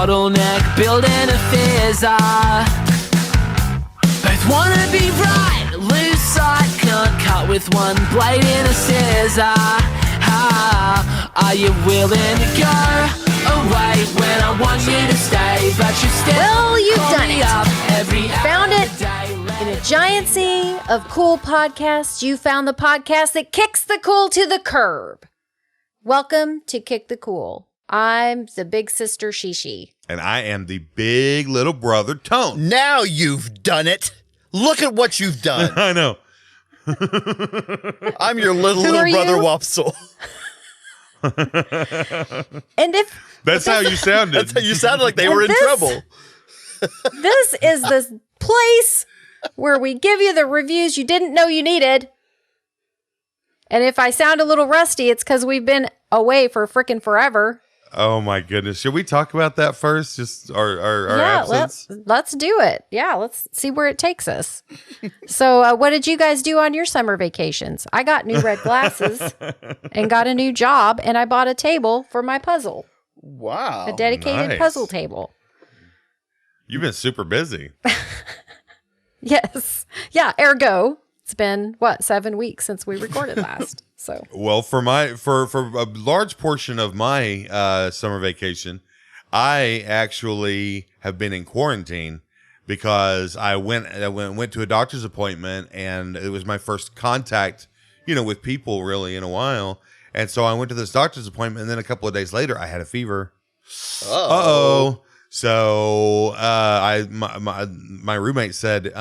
bottleneck, building a fizzer. Both wanna be right, lose sight, can't cut with one blade in a scissor. Are you willing to go away when I want you to stay? But you still Well, you've call done me it. up every Found hour it of the day. in a giant sea of cool podcasts. You found the podcast that kicks the cool to the curb. Welcome to Kick the Cool. I'm the big sister Shishi. And I am the big little brother, Tone. Now you've done it. Look at what you've done. I know. I'm your little Who are brother, you? Wopsle. And if That's how you sounded. That's how you sounded like they were in this- trouble. this is the place where we give you the reviews you didn't know you needed. And if I sound a little rusty, it's because we've been away for frickin' forever. Oh my goodness. Should we talk about that first? Just our absence? Let's do it. Yeah, let's see where it takes us. So what did you guys do on your summer vacations? I got new red glasses and got a new job, and I bought a table for my puzzle, Wow. a dedicated nice. puzzle table. You've been super busy. Yes. Yeah, ergo, it's been, 7 weeks since we recorded last. So Well, for a large portion of my summer vacation, I actually have been in quarantine because I went to a doctor's appointment, and it was my first contact, with people really in a while. And so I went to this doctor's appointment, and then a couple of days later, I had a fever. Uh-oh. So my roommate said,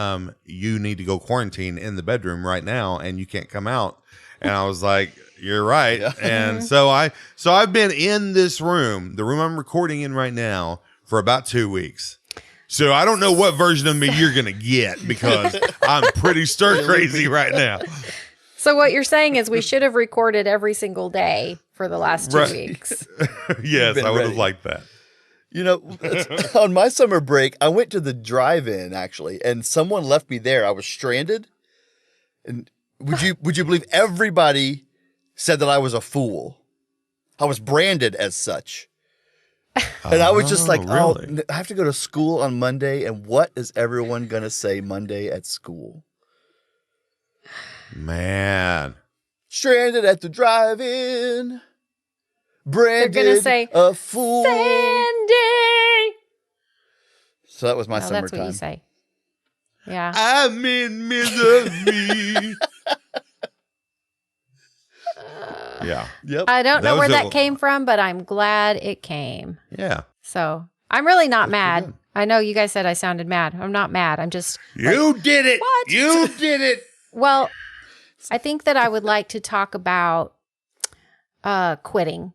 you need to go quarantine in the bedroom right now, and you can't come out. And I was like, you're right. Yeah. And so I've been in this room, the room I'm recording in right now, for about 2 weeks. So I don't know what version of me you're going to get, because I'm pretty stir crazy right now. So what you're saying is we should have recorded every single day for the last 2 Right. weeks. Yes, been I would have ready. liked that. On my summer break, I went to the drive-in actually, and someone left me there. I was stranded, and would you believe everybody said that I was a fool? I was branded as such, and I was just like, really? I have to go to school on Monday, and what is everyone gonna say Monday at school? Man. Stranded at the drive-in. Branded They're gonna say, a fool. Sandy! So that was my No, summertime. that's what you say. Yeah. I'm in misery. Yeah. Yep. I don't That know where was that came from, but I'm glad it came. Yeah. So I'm really not That's mad. good. I know you guys said I sounded mad. I'm not mad. I'm just, You did it. What? You did it. well, I think that I would like to talk about quitting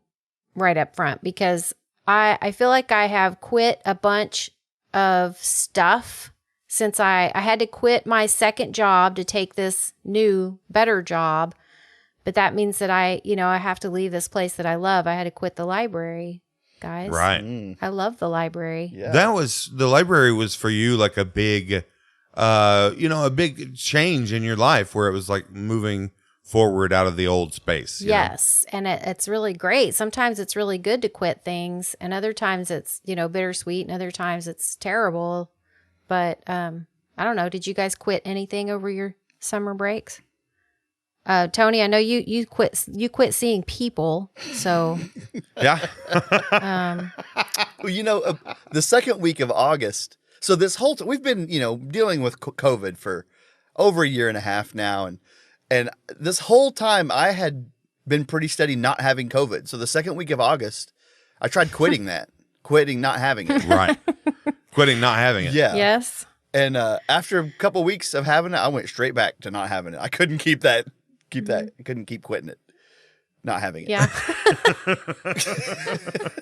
right up front, because I feel like I have quit a bunch of stuff since I had to quit my second job to take this new, better job. But that means that I have to leave this place that I love. I had to quit the library, guys. Right. I love the library. Yeah. The library was for you like a big, a big change in your life, where it was like moving forward out of the old space. you know? Yes. And it's really great. Sometimes it's really good to quit things, and other times it's, bittersweet, and other times it's terrible. But I don't know. Did you guys quit anything over your summer breaks? Tony, I know you quit seeing people. So Yeah. Well, the second week of August. So this whole we've been, dealing with COVID for over a year and a half now, and this whole time I had been pretty steady not having COVID. So the second week of August, I tried quitting quitting not having it. Right. Quitting not having it. Yeah. yes. And after a couple weeks of having it, I went straight back to not having it. I couldn't keep that. I couldn't keep quitting it. Not having it. Yeah.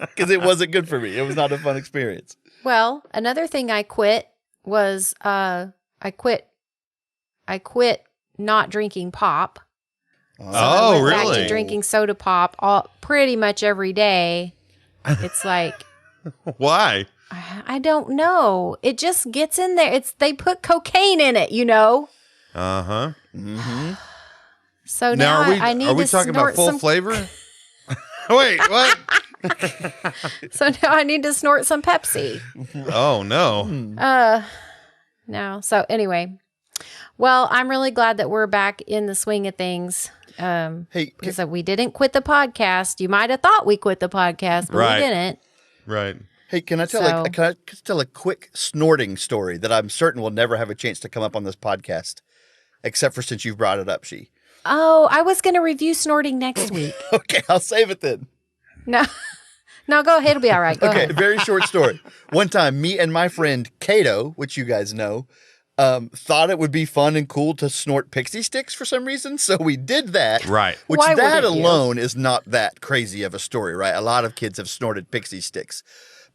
Because it wasn't good for me. It was not a fun experience. Well, another thing I quit was I quit not drinking pop. So I went back really? to drinking soda pop pretty much every day. It's like, Why? I don't know. It just gets in there. They put cocaine in it, Uh-huh. Mm-hmm. So now I need are we to talking about snort full some. flavor? Wait, what? So now I need to snort some Pepsi. Oh no. No. So anyway, well, I'm really glad that we're back in the swing of things. Hey, Because we didn't quit the podcast. You might have thought we quit the podcast, but Right. we didn't. Right. hey, can I tell So- can I tell a quick snorting story that I'm certain will never have a chance to come up on this podcast, except for since you've brought it up, She. Oh, I was going to review snorting next week. Okay, I'll save it then. No, go ahead. It'll be all right. Go Okay, ahead. very short story. One time, me and my friend Kato, which you guys know, thought it would be fun and cool to snort pixie sticks for some reason. So we did that. Right. Which Why that wouldn't you? alone is not that crazy of a story, right? A lot of kids have snorted pixie sticks.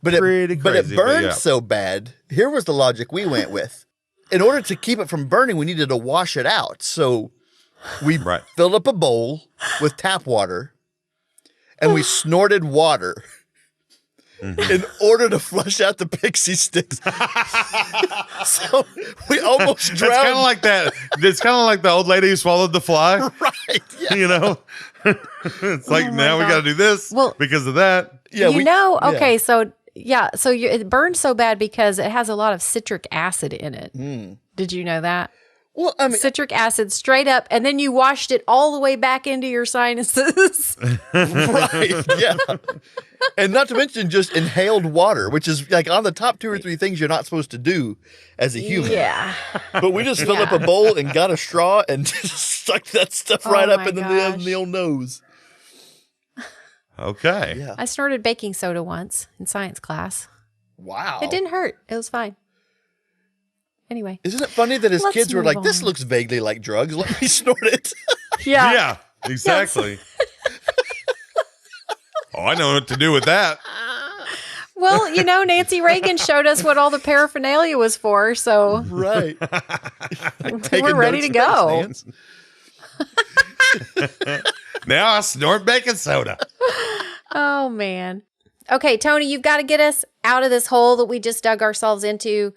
But Pretty but it crazy, but burned yeah. so bad. Here was the logic we went with. In order to keep it from burning, we needed to wash it out. So we Right. filled up a bowl with tap water and we snorted water in order to flush out the pixie sticks. So we almost It's kind of drowned. like that. It's kind of like the old lady who swallowed the fly. Right. Yeah. You know, it's like Oh my now we God. got to do this Well- because of that. Yeah, Yeah. yeah. Okay, so it burns so bad because it has a lot of citric acid in it. Did you know that? Well, I mean, Citric acid straight up, and then you washed it all the way back into your sinuses. right. Yeah. And not to mention just inhaled water, which is like on the top 2 or 3 things you're not supposed to do as a human. Yeah. But we just filled up a bowl and got a straw and just sucked that stuff Oh right up my in gosh. the old nose. Okay. Yeah. I snorted baking soda once in science class. Wow. It didn't hurt. It was fine. Anyway. Isn't it funny that his Let's kids were move like, this on. looks vaguely like drugs. Let me snort it. Yeah. Exactly. Oh, I know what to do with that. Well, Nancy Reagan showed us what all the paraphernalia was for, so Right. we're ready to go. Now I snort baking soda. Oh, man. Okay, Tony, you've got to get us out of this hole that we just dug ourselves into.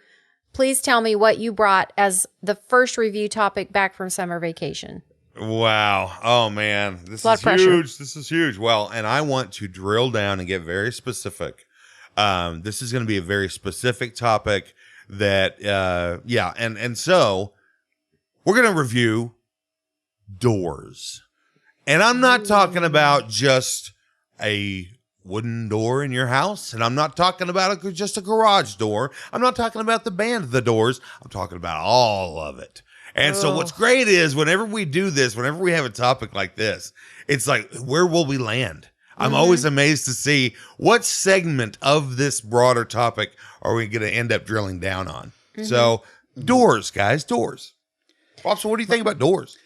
Please tell me what you brought as the first review topic back from summer vacation. Wow. Oh, man. This Lot is of pressure. huge. This is huge. Well, and I want to drill down and get very specific. This is going to be a very specific topic that, yeah. And so we're going to review doors. And I'm not talking about just a wooden door in your house. And I'm not talking about just a garage door. I'm not talking about the band of the doors. I'm talking about all of it. And so what's great is whenever we do this, whenever we have a topic like this, it's like, where will we land? I'm always amazed to see what segment of this broader topic are we going to end up drilling down on. So doors, guys, doors. Bob, so what do you think about doors?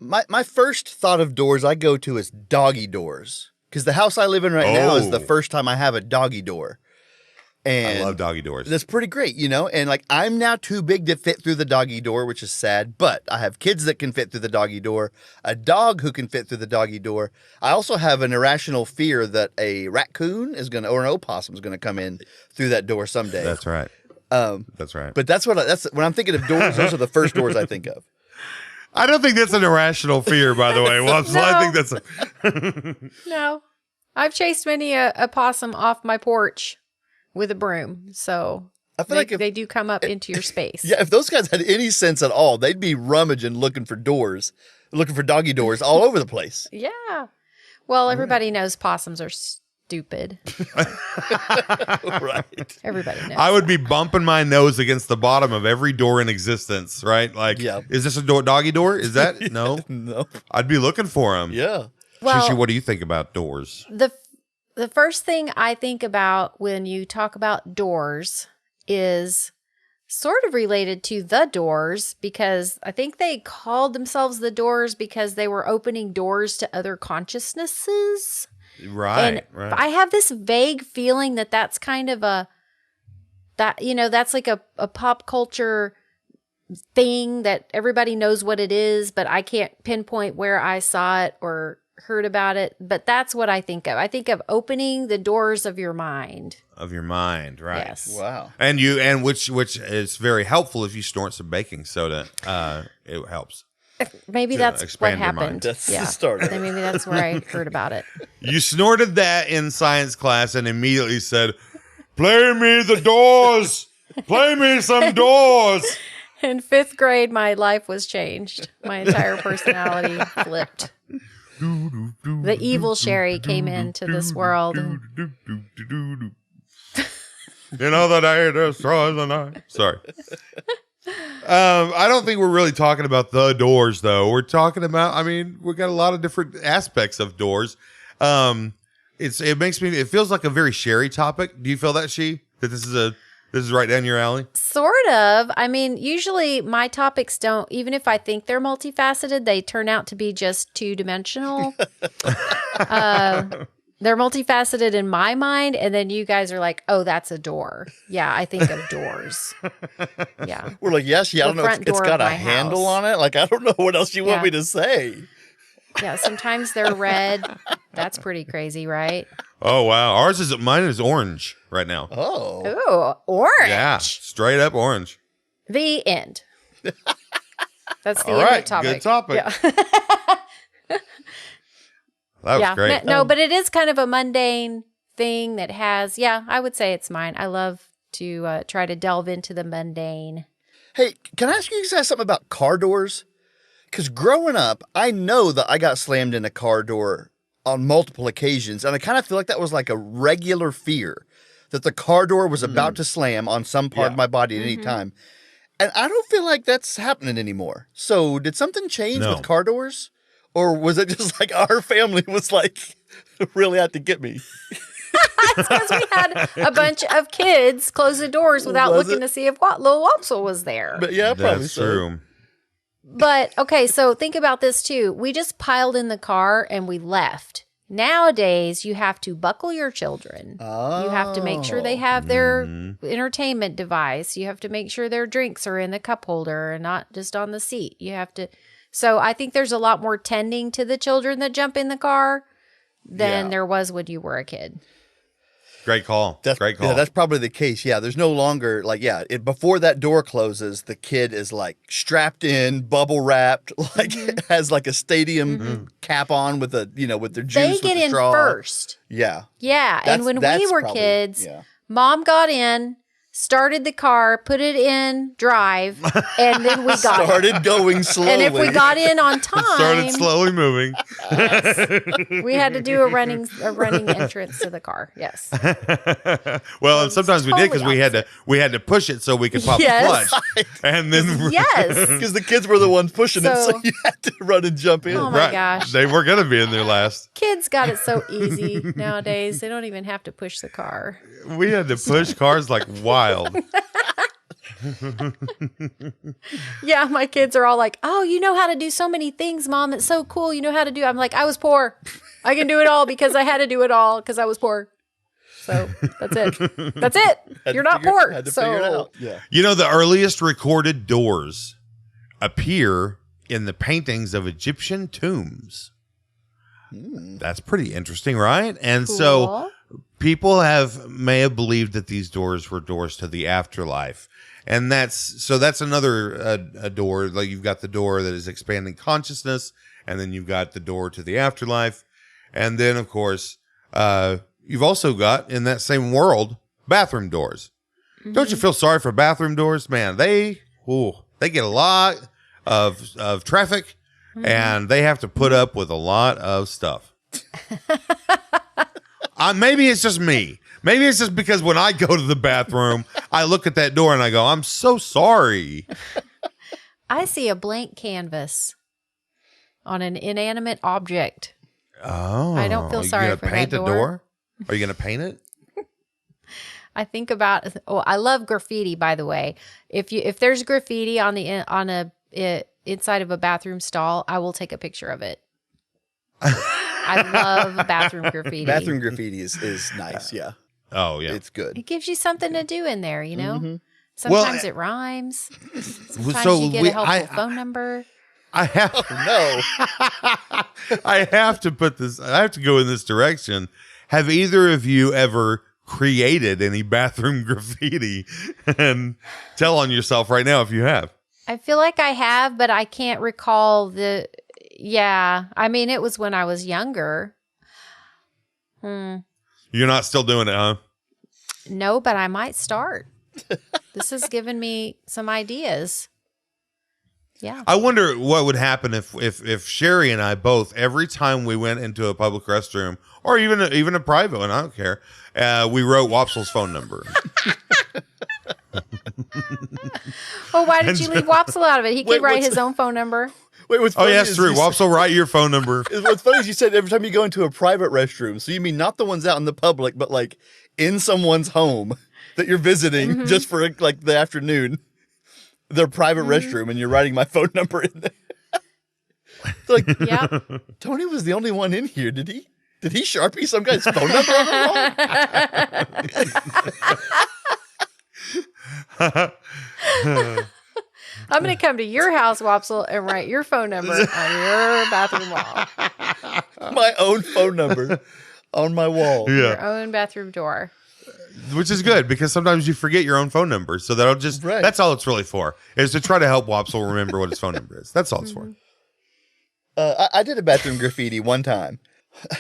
My first thought of doors I go to is doggy doors. Because the house I live in right now is the Oh. first time I have a doggy door. And I love doggy doors. that's pretty great, And like I'm now too big to fit through the doggy door, which is sad. But I have kids that can fit through the doggy door, a dog who can fit through the doggy door. I also have an irrational fear that a raccoon or an opossum is gonna come in through that door someday. That's right. That's right. But that's when I'm thinking of doors. Those are the first doors I think of. I don't think that's an irrational fear, by the way. Well, so I No. think that's No. I've chased many a possum off my porch with a broom. So I feel they, like if, they do come up into your space. yeah, if those guys had any sense at all, they'd be rummaging looking for doggy doors all over the place. Yeah. Well, everybody knows possums are stupid. Right. Everybody knows. I would be bumping my nose against the bottom of every door in existence, right? Like, Yeah. is this a doggy door? Is that? No. No. I'd be looking for them. Yeah. Well- Shishi, what do you think about doors? The first thing I think about when you talk about doors is sort of related to the Doors, because I think they called themselves the Doors because they were opening doors to other consciousnesses. Right, And right. I have this vague feeling that that's kind of that's like a pop culture thing that everybody knows what it is, but I can't pinpoint where I saw it or heard about it. But that's what I think of. I think of opening the doors of your mind. Of your mind, right? Yes. Wow. And which is very helpful if you snort some baking soda. It helps. Maybe To that's what expand your mind. happened. That's the start. Then maybe that's where I heard about it. You snorted that in science class and immediately said, "Play me the Doors. Play me some Doors." In 5th grade, my life was changed. My entire personality flipped. The evil Sherry came into this world. You know the day destroys the night. Sorry. I don't think we're really talking about the Doors, though. We're talking about, I mean, we've got a lot of different aspects of Doors. It feels like a very Sherry topic. Do you feel that, that this is right down your alley? Sort of. I mean, usually my topics don't, even if I think they're multifaceted, they turn out to be just two-dimensional. They're multifaceted in my mind, and then you guys are like, "Oh, that's a door." Yeah, I think of doors. Yeah. We're like, yes, yeah, I don't know if it's got a handle on it. Like, I don't know what else you want me to say. Yeah, sometimes they're red. That's pretty crazy, right? Oh, wow. Mine is orange right now. Oh. Ooh, orange. Yeah, straight up orange. The end. That's the All end right, of the topic. good topic. Yeah. That was great. No, but it is kind of a mundane thing that has, I would say it's mine. I love to try to delve into the mundane. Hey, can I ask you guys something about car doors? Because growing up, I know that I got slammed in a car door on multiple occasions, and I kind of feel like that was like a regular fear, that the car door was about to slam on some part of my body at any time. And I don't feel like that's happening anymore. So did something change with car doors? Or was it just like our family was like really out to get me? It's because we had a bunch of kids close the doors without looking to see if little Wopsle was there. But yeah, probably That's so. true. But, okay, so think about this too. We just piled in the car and we left. Nowadays, you have to buckle your children. Oh. You have to make sure they have their entertainment device. You have to make sure their drinks are in the cup holder and not just on the seat. You have to... So I think there's a lot more tending to the children that jump in the car than there was when you were a kid. Great call. Great call. Yeah, that's probably the case. Yeah, there's no longer like, before that door closes, the kid is like strapped in, bubble wrapped, like has like a stadium cap on with a, with their juice. They get in straw. first. Yeah. Yeah. And when we were kids, Mom got in, started the car, put it in drive, and then we got started going slowly. And if we got in on time, started slowly moving. We had to do a running entrance to the car. Yes. Well, and sometimes we did because we had to push it so we could pop the clutch, and then yes, because the kids were the ones pushing it, so you had to run and jump in. Oh my gosh, they were gonna be in there last. Kids got it so easy nowadays; they don't even have to push the car. We had to push cars like wild. Yeah, my kids are all like, "Oh, you know how to do so many things, Mom. It's so cool. You know how to do." I'm like, "I was poor. I can do it all because I had to do it all because I was poor." So that's it. That's it. You're not poor. Had to figure it out. Yeah. You know, the earliest recorded doors appear in the paintings of Egyptian tombs. That's pretty interesting, right? And so people may have believed that these doors were doors to the afterlife. And that's another a door. Like you've got the door that is expanding consciousness, and then you've got the door to the afterlife. And then, of course, you've also got, in that same world, bathroom doors. Don't you feel sorry for bathroom doors? Man, they get a lot of traffic, and they have to put up with a lot of stuff. Maybe it's just me. Maybe it's just because when I go to the bathroom, I look at that door and I go, I'm so sorry. I see a blank canvas on an inanimate object. Oh. I don't feel sorry for that paint the door. door? Are you going to paint it? I think about. I love graffiti. By the way, if there's graffiti on inside of a bathroom stall, I will take a picture of it. I love bathroom graffiti. Bathroom graffiti is nice. Yeah. Oh yeah, it's good. It gives you something to do in there. You know. Sometimes it rhymes. Sometimes so you get a helpful phone number. I have I have to put this. I have to go in this direction. Have either of you ever created any bathroom graffiti? And tell on yourself right now if you have. I feel like I have, but I can't recall yeah. I mean, it was when I was younger. You're not still doing it, huh? No, but I might start. This has given me some ideas. Yeah. I wonder what would happen if Sherry and I both, every time we went into a public restroom or even a private one, I don't care, we wrote Wopsel's phone number. Well, why did you leave Wopsle out of it? He could write his own phone number. Wait, what's Oh, funny yeah, is that's true. you Wopsel, write your phone number. What's funny is you said every time you go into a private restroom. So you mean not the ones out in the public, but like in someone's home that you're visiting just for like the afternoon. Their private restroom, and you're writing my phone number in there. It's like, Yeah. Tony was the only one in here. Did he Sharpie some guy's phone number on the wall? I'm going to come to your house, Wopsle, and write your phone number on your bathroom wall. My own phone number on my wall. Yeah. Your own bathroom door. Which is good because sometimes you forget your own phone number. So that'll just, Right. that's all it's really for, is to try to help Wopsel remember what his phone number is. That's all it's for. I did a bathroom graffiti one time.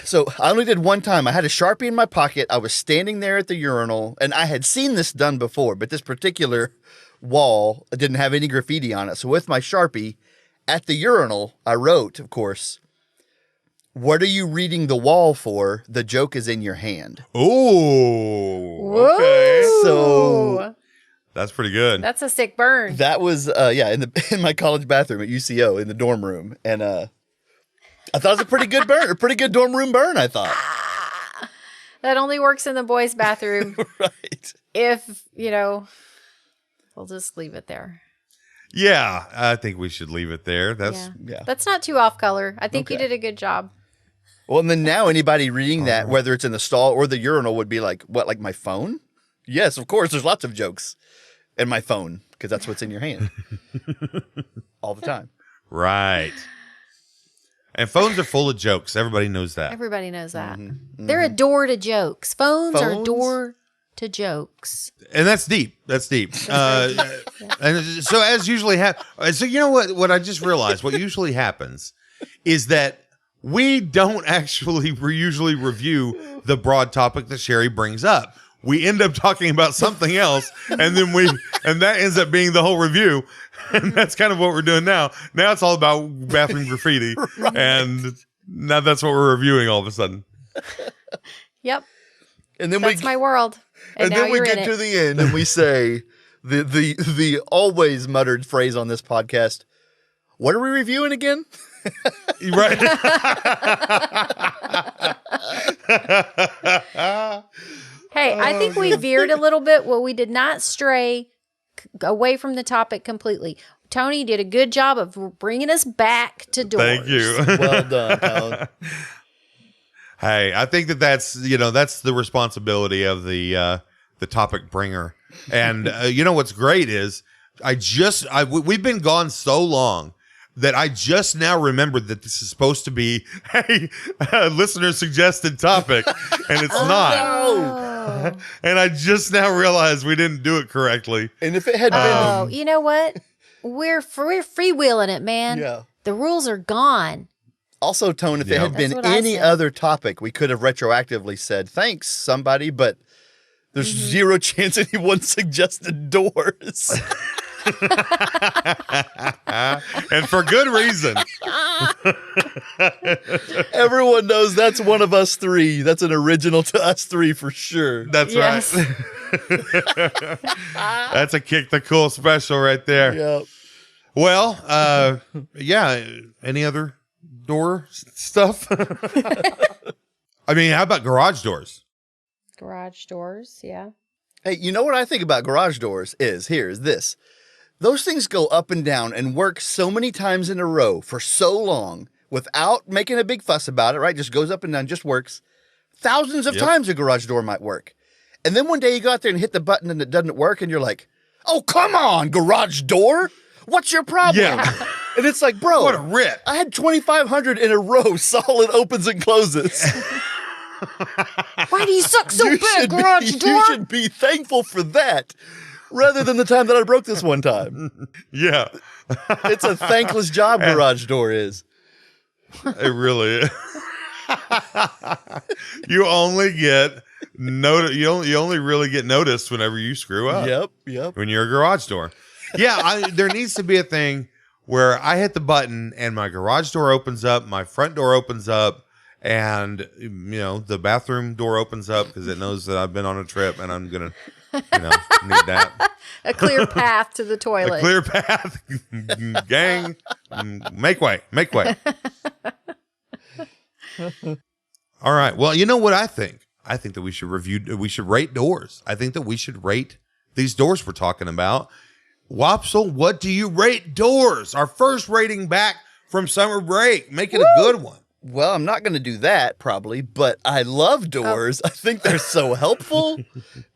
So I only did one time. I had a Sharpie in my pocket. I was standing there at the urinal, and I had seen this done before, but this particular wall didn't have any graffiti on it. So with my Sharpie at the urinal, I wrote, of course, "What are you reading the wall for? The joke is in your hand." Oh, okay. So That's pretty good. That's a sick burn. that was in my college bathroom at UCO in the dorm room, and I thought it was a pretty good burn, a pretty good dorm room burn. I thought. That only works in the boys' bathroom. Right. If, we'll just leave it there. Yeah, I think we should leave it there. That's Yeah. That's not too off color. I think you Okay. did a good job. Well, and then now anybody reading that, whether it's in the stall or the urinal, would be like, "What? Like my phone?" Yes, of course. There's lots of jokes in my phone because that's what's in your hand all the time. right. And phones are full of jokes. Everybody knows that. Everybody knows that. They're a door to jokes. Phones are a Phones? door to jokes. And that's deep. That's deep. And so as usually happens, so you know what I just realized, what usually happens is that we don't actually usually review the broad topic that Sherry brings up. We end up talking about something else, and that ends up being the whole review. And that's kind of what we're doing now. Now it's all about bathroom graffiti. Right. And now that's what we're reviewing all of a sudden. Yep. And then That's my world. And, now then we you're in get it. to the end and we say the always muttered phrase on this podcast. What are we reviewing again? Right. Hey, I think we veered a little bit. Well, we did not stray away from the topic completely. Tony did a good job of bringing us back to doors. Thank you. Well done, Colin. Hey, I think that's the responsibility of the topic bringer. And what's great is we've been gone so long that I just now remembered that this is supposed to be a listener suggested topick, and it's not. Oh. And I just now realized we didn't do it correctly. And if it had Oh, been you know what? We're freewheeling it, man. Yeah. The rules are gone. also, Tone, if it Yeah. had That's been what I any said. other topic, we could have retroactively said, "Thanks, somebody," but there's zero chance anyone suggested doors. And for good reason. Everyone knows that's one of us three. That's an original to us three for sure. That's Yes. right. That's a Kick the Cool special right there. Yep. Well, yeah. Any other door stuff? I mean, how about garage doors? Garage doors, yeah. Hey, you know what I think about garage doors is this. Those things go up and down and work so many times in a row for so long without making a big fuss about it, right? Just goes up and down, just works. Thousands of Yep. times a garage door might work. And then one day you go out there and hit the button and it doesn't work and you're like, "Oh, come on, garage door. What's your problem?" Yeah. And it's like, bro, What a rip. I had 2,500 in a row, solid opens and closes. Why do you suck so You bad, should garage be, door? You should be thankful for that. rather than the time that I broke this one time. Yeah. It's a thankless job, garage door is. It really is. You only get you only really get noticed whenever you screw up. Yep. When you're a garage door. Yeah, there needs to be a thing where I hit the button and my garage door opens up, my front door opens up, and the bathroom door opens up because it knows that I've been on a trip and I'm gonna need that. A clear path to the toilet. A clear path. Gang, make way. All right. Well, you know what I think? I think that we should rate doors. I think that we should rate these doors we're talking about. Wopsle, what do you rate doors? Our first rating back from summer break. Make it a good one. Well, I'm not going to do that probably, but I love doors. I think they're so helpful.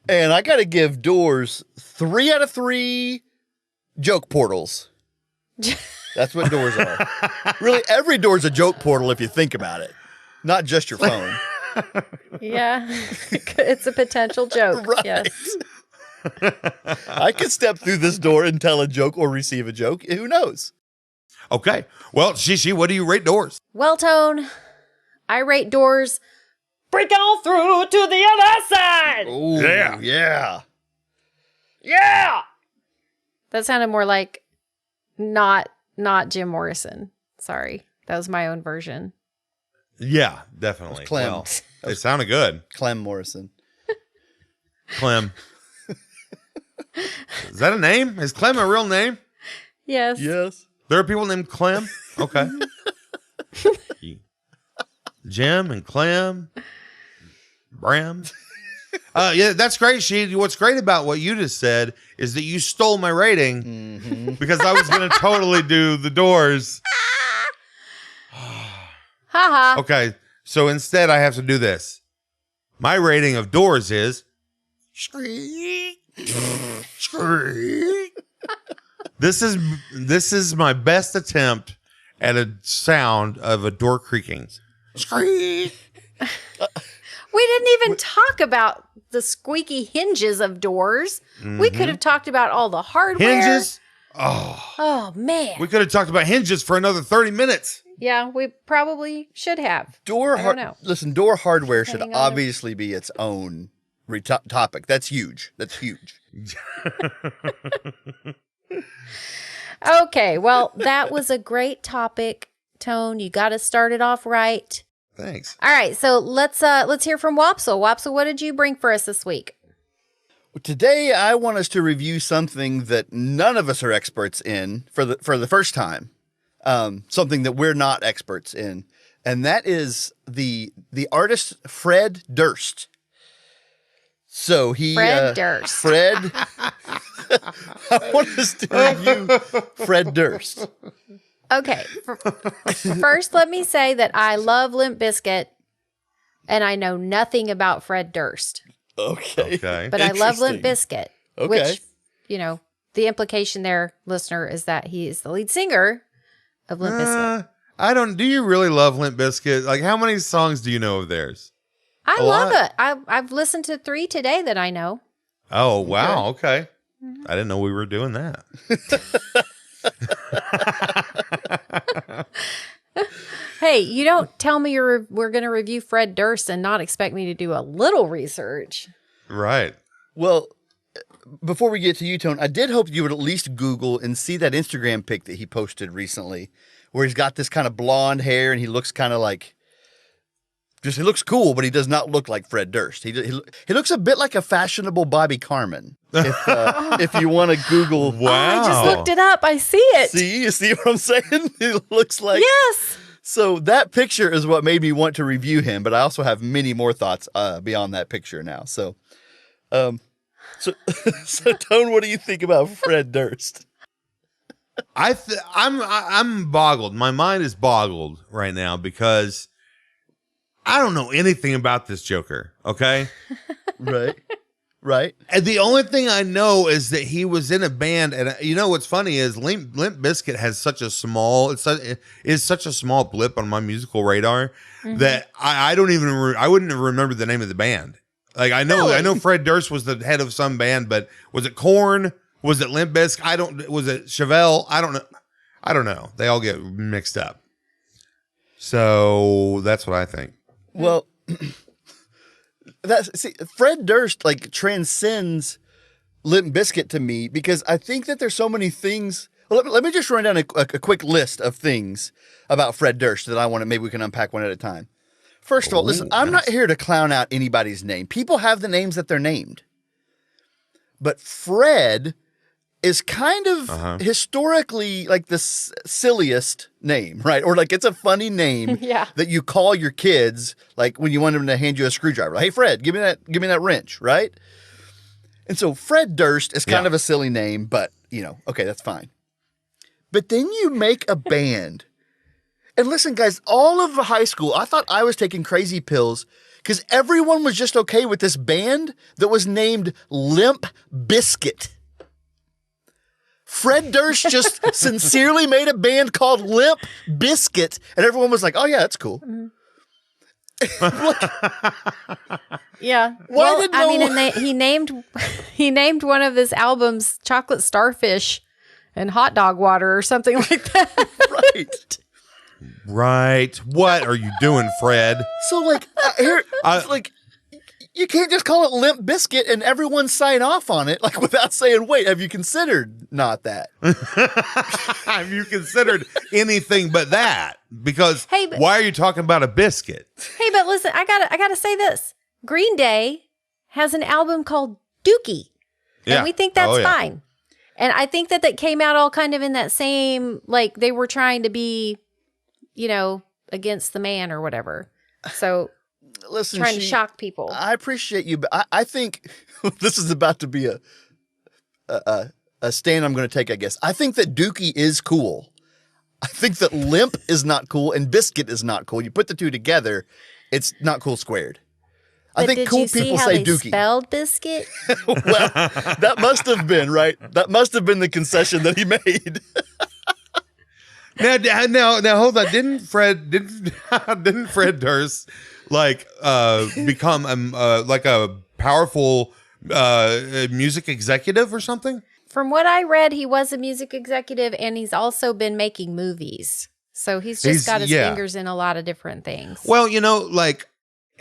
And I got to give doors 3 out of 3 joke portals. That's what doors are. Really, every door's a joke portal if you think about it. Not just your phone. Yeah. It's a potential joke. Right. Yes. I could step through this door and tell a joke or receive a joke. Who knows? Okay. Well, Shishi, what do you rate doors? Well, Tone, I rate doors. Break on through to the other side. Ooh, Yeah. Yeah. That sounded more like not Jim Morrison. Sorry. That was my own version. Yeah, definitely. Clem. Well, it sounded good. Clem Morrison. Clem. Is that a name? Is Clem a real name? Yes. Yes. There are people named Clem? Okay. Jim and Clem. Bram. Yeah, that's great, She. What's great about what you just said is that you stole my rating because I was going to totally do the doors. Haha. Okay, so instead I have to do this. My rating of doors is shriek, shriek. This is my best attempt at a sound of a door creaking. Shriek. We didn't even talk about the squeaky hinges of doors. We could have talked about all the hardware. Hinges? Oh, man. We could have talked about hinges for another 30 minutes. Yeah, we probably should have. Door hardware should Depending on obviously be its own topic. That's huge. Okay, well, that was a great topic, Tone. You got to start it off right. Thanks. All right, so let's hear from Wopsle. Wopsle, what did you bring for us this week? Today, I want us to review something that none of us are experts in for the first time. Something that we're not experts in, and that is the artist Fred Durst. So Fred Durst. Fred. I want us to review Fred Durst. Okay, first let me say that I love Limp Bizkit, and I know nothing about Fred Durst. Okay. But I love Limp Bizkit, Okay. which, the implication there, listener, is that he is the lead singer of Limp Bizkit. Do you really love Limp Bizkit? Like, how many songs do you know of theirs? I A love lot? it. I've listened to 3 today that I know. Oh, wow. Okay. I didn't know we were doing that. Hey, you don't tell me we're going to review Fred Durst and not expect me to do a little research. Right. Well, before we get to you, Tone, I did hope you would at least Google and see that Instagram pic that he posted recently, where he's got this kind of blonde hair and he looks kind of like, he looks cool, but he does not look like Fred Durst. He looks a bit like a fashionable Bobby Carmen. If you want to Google, Wow. I just looked it up. I see it. you see what I'm saying? He looks like Yes. So that picture is what made me want to review him, but I also have many more thoughts beyond that picture now. So Tone, what do you think about Fred Durst? I'm boggled. My mind is boggled right now because I don't know anything about this Joker. Okay. Right. And the only thing I know is that he was in a band, and what's funny is Limp Bizkit has such a small blip on my musical radar that I wouldn't even remember the name of the band. Like I know Fred Durst was the head of some band, but was it Korn? Was it Limp Bizkit? Was it Chevelle? I don't know. They all get mixed up. So that's what I think. Well, Fred Durst like transcends Limp Bizkit to me because I think that there's so many things. Well, let me just run down a quick list of things about Fred Durst that I want to, maybe we can unpack one at a time. First of all, listen, I'm not here to clown out anybody's name. People have the names that they're named. But Fred is kind of historically like the silliest name, right? Or like it's a funny name that you call your kids, like when you want them to hand you a screwdriver. Hey, Fred, give me that wrench, right? And so Fred Durst is kind of a silly name, but okay, that's fine. But then you make a band. And listen, guys, all of high school, I thought I was taking crazy pills because everyone was just okay with this band that was named Limp Bizkit. Fred Durst just sincerely made a band called Limp Bizkit, and everyone was like, oh, yeah, that's cool. Yeah. He named one of his albums Chocolate Starfish and Hot Dog Water or something like that. Right. Right. What are you doing, Fred? So, like, you can't just call it Limp Bizkit and everyone sign off on it, like, without saying, wait, have you considered not that? Have you considered anything but that? Because why are you talking about a biscuit? Hey, but listen, I gotta say this. Green Day has an album called Dookie. Yeah. And we think that's fine. And I think that came out all kind of in that same, like, they were trying to be, against the man or whatever. So, listen, trying to shock people. I appreciate you, but I think this is about to be a stand I'm going to take, I guess. I think that Dookie is cool. I think that Limp is not cool and Biscuit is not cool. You put the two together, it's not cool squared. I think cool people say Dookie. Spelled biscuit? Well, that must have been, right? That must have been the concession that he made. Now, hold on. Didn't Fred Durst become like a powerful music executive or something? From what I read, he was a music executive, and he's also been making movies. So he's got his fingers in a lot of different things. Well,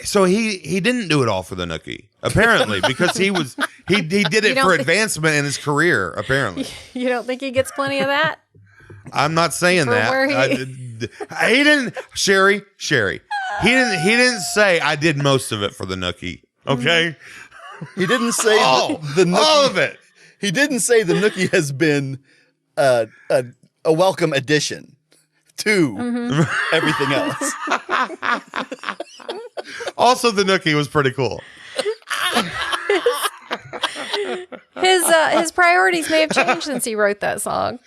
so he didn't do it all for the nookie, apparently, because he did it for advancement in his career, apparently. You don't think he gets plenty of that? I'm not saying that. He didn't, Sherry. He didn't say I did most of it for the nookie. Okay, he didn't say the nookie, all of it. He didn't say the nookie has been a welcome addition to everything else. Also, the nookie was pretty cool. His priorities may have changed since he wrote that song,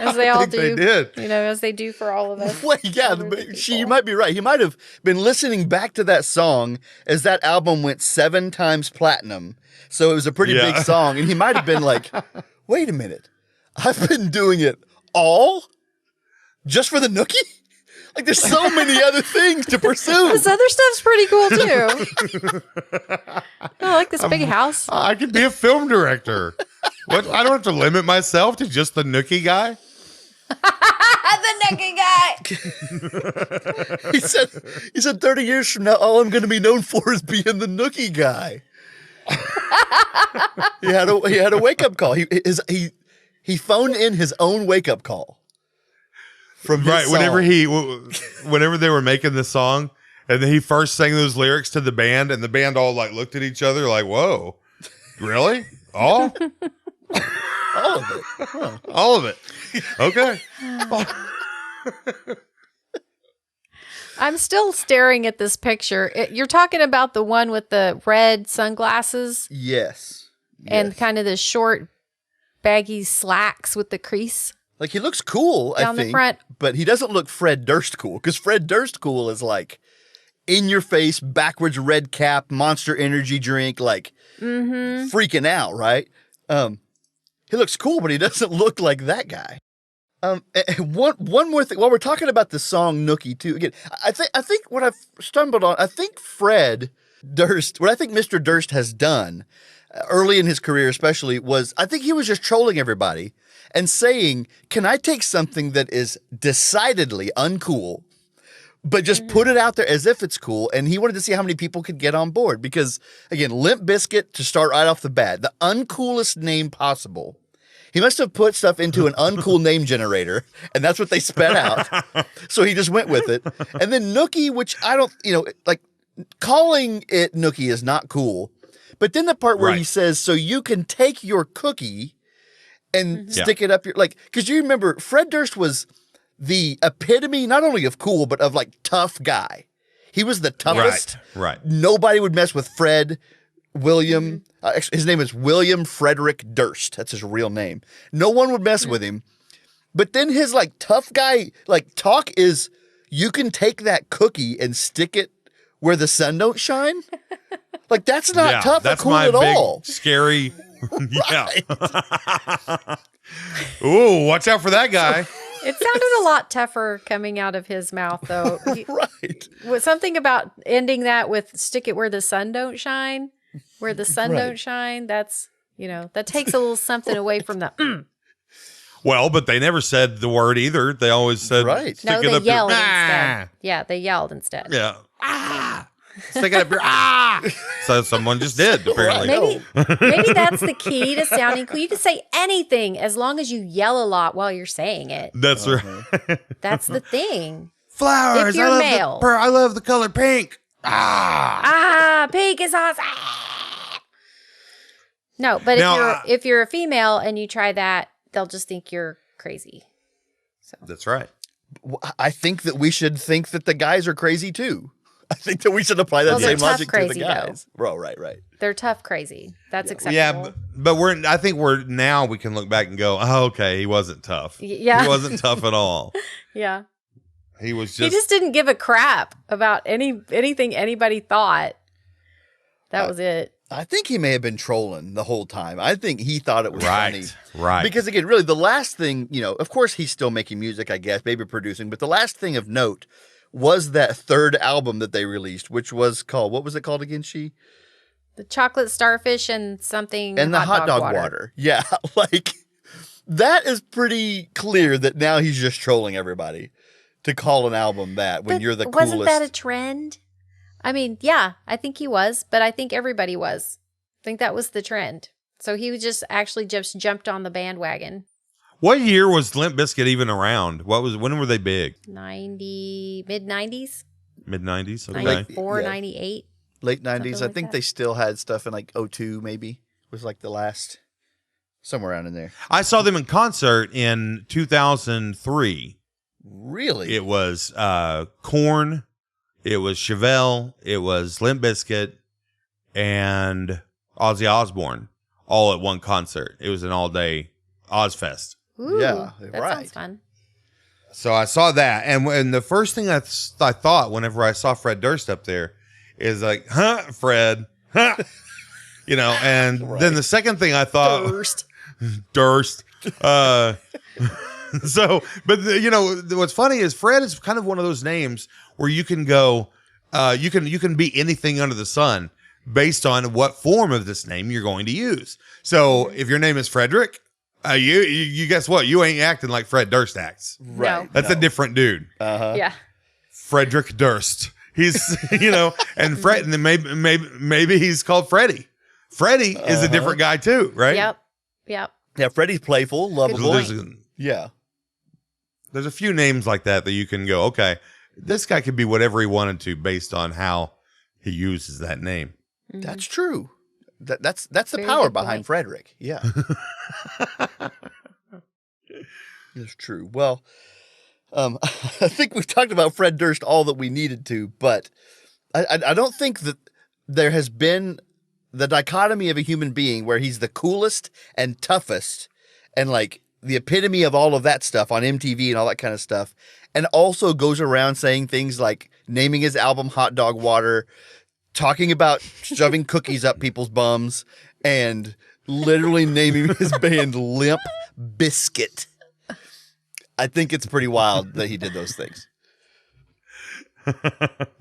as they all do. They did. As they do for all of us. Well, yeah, you might be right. He might have been listening back to that song as that album went 7 times platinum. So it was a pretty big song, and he might have been like, "Wait a minute, I've been doing it all just for the nookie." Like, there's so many other things to pursue. This other stuff's pretty cool, too. I like this big house. I could be a film director. What? I don't have to limit myself to just the nookie guy. The nookie guy. He said 30 years from now, all I'm going to be known for is being the nookie guy. He had a wake-up call. He phoned in his own wake-up call. From right, whenever they were making the song, and then he first sang those lyrics to the band, and the band all like looked at each other like, "Whoa, really? All of it, huh. All of it? Okay." I'm still staring at this picture. You're talking about the one with the red sunglasses, yes, and kind of the short, baggy slacks with the crease. Like, he looks cool, I think, the front. But he doesn't look Fred Durst cool, because Fred Durst cool is like in your face, backwards red cap, Monster Energy drink, like freaking out, right? He looks cool, but he doesn't look like that guy. One more thing, while we're talking about the song Nookie too, again, I think what I've stumbled on, I think Fred Mr. Durst has done early in his career, especially, was I think he was just trolling everybody and saying, "Can I take something that is decidedly uncool, but just put it out there as if it's cool?" And he wanted to see how many people could get on board because, again, Limp Bizkit, to start right off the bat, the uncoolest name possible. He must have put stuff into an uncool name generator, and that's what they spat out. So he just went with it. And then Nookie, which I don't, like calling it Nookie is not cool. But then the part where he says, "So you can take your cookie and stick it up your," like, because you remember Fred Durst was the epitome not only of cool, but of like tough guy. He was the toughest. Right. Nobody would mess with Fred. William, his name is William Frederick Durst. That's his real name. No one would mess with him. But then his like tough guy like talk is, "You can take that cookie and stick it where the sun don't shine." Like that's not tough that's or cool my at big, all. Scary. Yeah. Ooh, watch out for that guy. It sounded a lot tougher coming out of his mouth, though. Right. With something about ending that with "stick it where the sun don't shine." Where the sun don't shine, that's, that takes a little something away from the Well, but they never said the word either. They always said, Right. stick No, it they up yelled your, instead. Yeah, they yelled instead. Yeah. Stick it up your, So someone just did, apparently. Maybe that's the key to sounding cool. You can say anything as long as you yell a lot while you're saying it. That's right. That's the thing. Flowers. If you're male. I love the color pink. Pink is awesome. No, but Now, if you're a female and you try that, they'll just think you're crazy. So That's right. I think that we should think that the guys are crazy too. I think that we should apply that they're same tough logic to crazy, the guys. Bro, right. they're tough crazy. That's acceptable. Yeah, but I think now we can look back and go, "Oh, okay, he wasn't tough. Yeah. He wasn't tough at all. Yeah. He was He just didn't give a crap about anything anybody thought. That was it. I think he may have been trolling the whole time. I think he thought it was funny. Right. Because again, really, the last thing, of course he's still making music, I guess, maybe producing, but the last thing of note was that third album that they released, which was called, what was it called again, The chocolate starfish and something. And the hot dog water. Yeah, like that is pretty clear that now he's just trolling everybody to call an album that when you're the coolest. Wasn't that a trend? I mean, yeah, I think he was, but I think everybody was. I think that was the trend. So he was just jumped on the bandwagon. What year was Limp Bizkit even around? When were they big? Mid-90s? Mid-90s? Okay. 94, Yeah. 98. Late 90s. Something I like think that. they still had stuff in like 02 maybe. Was like the last, somewhere around in there. I saw them in concert in 2003. Really? It was Korn, it was Chevelle, it was Limp Bizkit, and Ozzy Osbourne all at one concert. It was an all-day Ozfest. Ooh, Yeah, that right. sounds fun. So I saw that, and the first thing I thought whenever I saw Fred Durst up there is like, "Huh, Fred, huh," and then the second thing I thought, Durst. So, but what's funny is Fred is kind of one of those names where you can go, you can be anything under the sun based on what form of this name you're going to use. So if your name is Frederick, you guess what? You ain't acting like Fred Durst acts. Right. That's a different dude. Yeah. Frederick Durst. He's, and Fred, and then maybe he's called Freddie. Freddie is a different guy too, right? Yep. Yeah, Freddie's playful, lovable. point. Yeah. There's a few names like that you can go, okay, this guy could be whatever he wanted to based on how he uses that name. That's true. That's the Very power good behind point. Frederick. Yeah. It's true. Well, I think we've talked about Fred Durst all that we needed to, but I don't think that there has been the dichotomy of a human being where he's the coolest and toughest and like the epitome of all of that stuff on MTV and all that kind of stuff, and also goes around saying things like naming his album Hot Dog Water, talking about shoving cookies up people's bums, and literally naming his band Limp Bizkit. I think it's pretty wild that he did those things. Good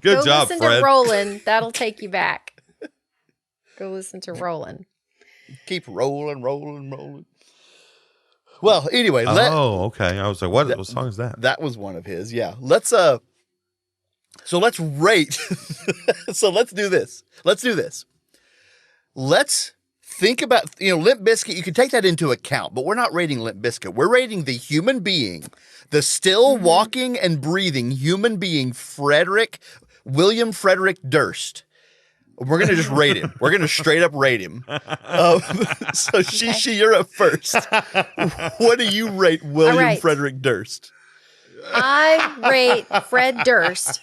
Go job, listen Fred. to Rollin'. That'll take you back. Go listen to Rollin'. Keep rolling. Well, anyway, okay. I was like, what song is that? that was one of his. Yeah. Let's rate. So let's do this. Let's think about, Limp Bizkit. You can take that into account, but we're not rating Limp Bizkit. We're rating the human being, the still walking and breathing human being, William Frederick Durst. We're going to just rate him. We're going to straight up rate him. So, Shishi, you're up first. What do you rate William Frederick Durst? I rate Fred Durst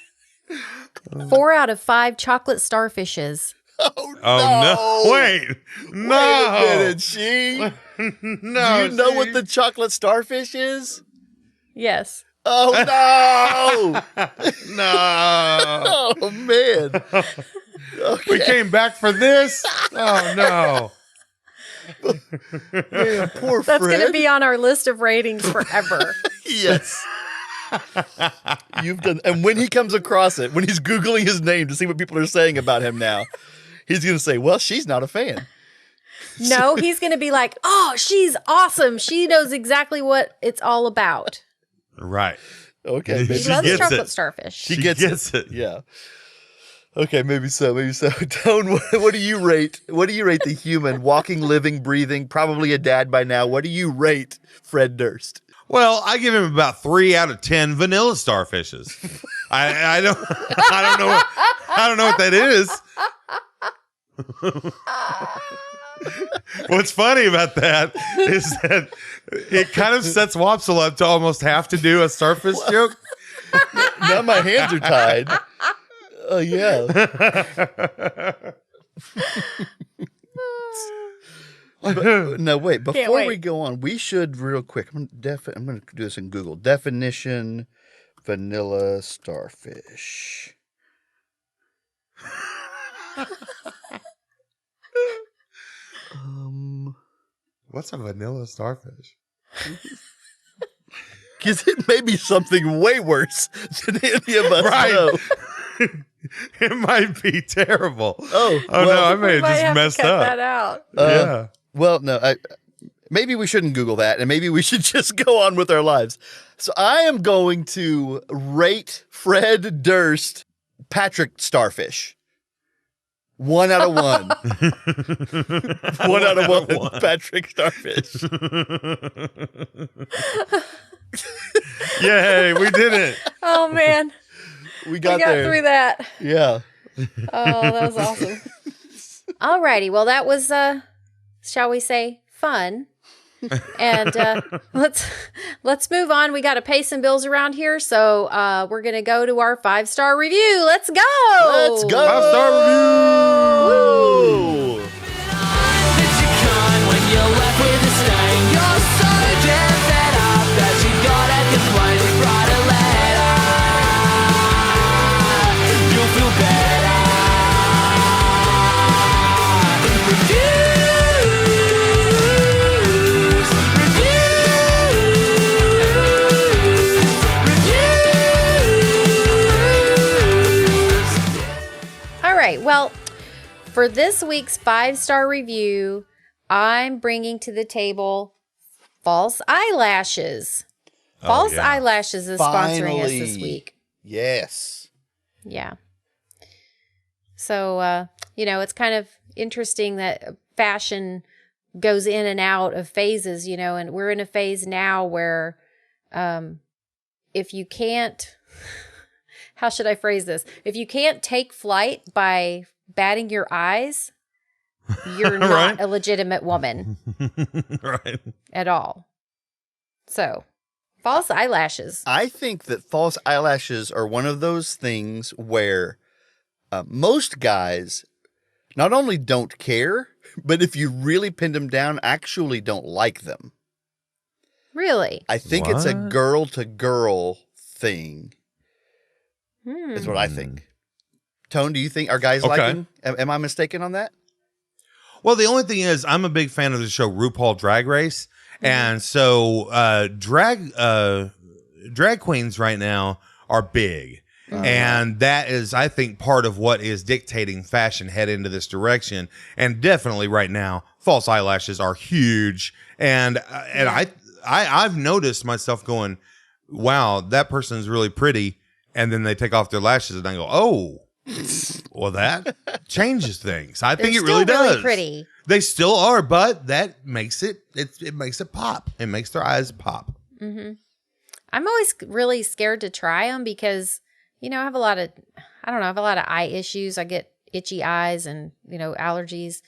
4 out of 5 chocolate starfishes. Oh, no. Wait. No. Wait a minute, She. No. Do you know what the chocolate starfish is? Yes. Oh, no. No. Oh, man. Okay. We came back for this? Oh, no. Man, poor That's Fred. going to be on our list of ratings forever. Yes. You've done. And when he comes across it, when he's Googling his name to see what people are saying about him now, he's going to say, well, she's not a fan. No, he's going to be like, oh, she's awesome. She knows exactly what it's all about. Right. Okay. He She loves gets chocolate it. starfish. She She gets gets it. it. Yeah. Okay, maybe so. Tone, what do you rate? What do you rate the human, walking, living, breathing, probably a dad by now? What do you rate Fred Durst? Well, I give him about 3 out of 10 vanilla starfishes. I don't know what that is. What's funny about that is that it kind of sets Wopsle up to almost have to do a starfish joke. Now my hands are tied. Oh, yeah. No, wait. Before we go on, we should real quick. I'm going to do this in Google. Definition: vanilla starfish. What's a vanilla starfish? Because it may be something way worse than any of us know. It might be terrible. Oh no, I may have Might just have messed to cut up. that out. Yeah. Well, no, maybe we shouldn't Google that, and maybe we should just go on with our lives. So I am going to rate Fred Durst Patrick Starfish. 1 out of 1. 1 out of 1. Patrick Starfish. Yay, we did it. Oh, man. We got we got there. through that. Yeah. Oh, that was awesome. Alrighty. Well, that was, shall we say, fun. And let's move on. We got to pay some bills around here, so we're gonna go to our 5-star review. Let's go. Let's go. 5-star review. Woo. That you can't when you're left with a stain. You're so damn fed up that you gotta complain. Write a letter. You'll feel better. All right. Well, for this week's 5-star review, I'm bringing to the table false eyelashes. False yeah. Eyelashes is sponsoring us this Finally. week. Yes. Yeah. So, it's kind of interesting that fashion goes in and out of phases, and we're in a phase now where if you can't, how should I phrase this? If you can't take flight by batting your eyes, you're not Right. a legitimate woman Right. at all. So, false eyelashes. I think that false eyelashes are one of those things where most guys not only don't care, but if you really pin them down, actually don't like them. Really? I think it's a What? girl to girl thing, is what I think. Tone, do you think, are guys Okay. liking? Am I mistaken on that? Well, the only thing is, I'm a big fan of the show RuPaul Drag Race, and so drag queens right now are big, And that is, I think, part of what is dictating fashion head into this direction. And definitely right now, false eyelashes are huge. And I've noticed myself going, wow, that person's really pretty. And then they take off their lashes and I go, oh, well, that changes things. I think it really does. Really pretty. They still are, but that makes it makes it pop. It makes their eyes pop. Mm-hmm. I'm always really scared to try them because, I have a lot of eye issues. I get itchy eyes and, allergies.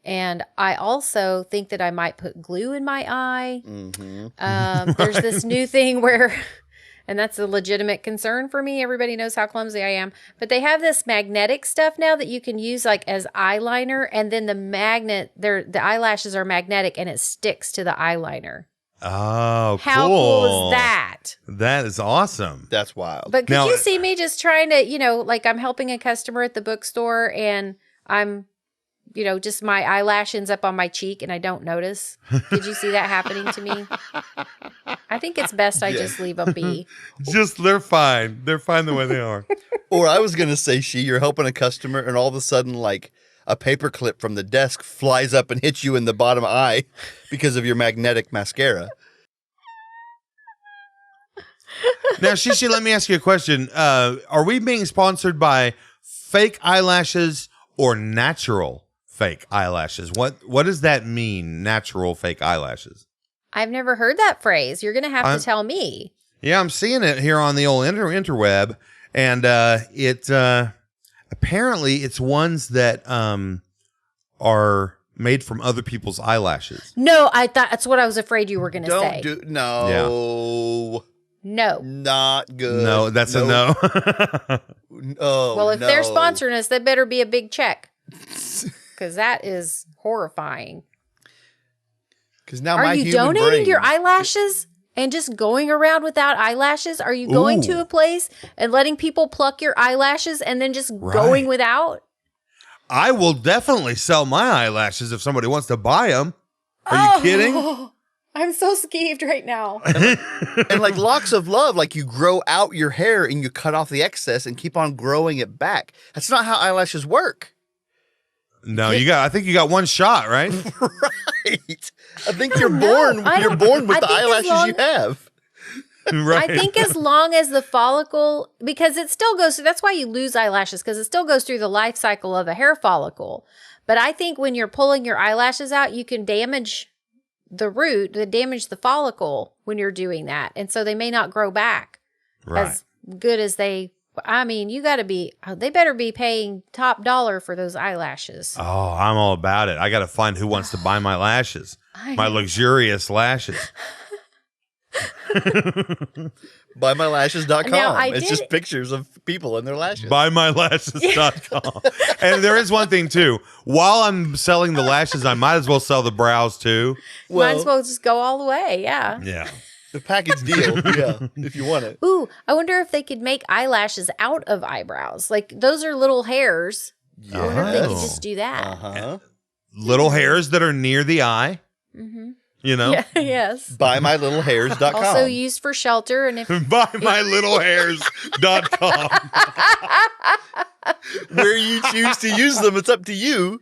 And I also think that I might put glue in my eye. Mm-hmm. There's this new thing where, and that's a legitimate concern for me. Everybody knows how clumsy I am. But they have this magnetic stuff now that you can use like as eyeliner. And then the eyelashes are magnetic and it sticks to the eyeliner. Oh, how cool is that? That is awesome. That's wild. But could you see me just trying to, like I'm helping a customer at the bookstore and I'm, just my eyelash ends up on my cheek and I don't notice. Did you see that happening to me? I think it's best I just leave them be. They're fine. They're fine the way they are. Or I was going to say, you're helping a customer and all of a sudden like a paper clip from the desk flies up and hits you in the bottom eye because of your magnetic mascara. Now, Shishi, let me ask you a question. Are we being sponsored by fake eyelashes or natural fake eyelashes? What does that mean, natural fake eyelashes? I've never heard that phrase. You're going to have to tell me. Yeah, I'm seeing it here on the old interweb, and apparently it's ones that are made from other people's eyelashes. No, I thought that's what I was afraid you were going to say. No. No. Not good. No, that's a no. Oh, well, if they're sponsoring us, that better be a big check. Because that is horrifying. Because now are you donating your eyelashes and just going around without eyelashes? Are you going to a place and letting people pluck your eyelashes and then just going without? I will definitely sell my eyelashes if somebody wants to buy them. Are you kidding? I'm so skeeved right now. And like locks of love, like you grow out your hair and you cut off the excess and keep on growing it back. That's not how eyelashes work. No, I think you got one shot, right? Right. I think you're born with the eyelashes you have. Right. I think as long as the follicle, because it still goes through, that's why you lose eyelashes, because it still goes through the life cycle of a hair follicle. But I think when you're pulling your eyelashes out, you can damage the root, damage the follicle when you're doing that. And so they may not grow back as good as they they better be paying top dollar for those eyelashes. Oh, I'm all about it. I got to find who wants to buy my lashes, my luxurious lashes. Buymylashes.com. It's just pictures of people and their lashes. Buymylashes.com. And there is one thing, too. While I'm selling the lashes, I might as well sell the brows, too. Might as well just go all the way, yeah. Yeah. The package deal, yeah, if you want it. Ooh, I wonder if they could make eyelashes out of eyebrows. Like, those are little hairs. Yes. I wonder if they could just do that. Uh-huh. Little hairs that are near the eye. Mm-hmm. You know? Yeah, yes. Buymylittlehairs.com. Also used for shelter. And if Buymylittlehairs.com. Where you choose to use them, it's up to you.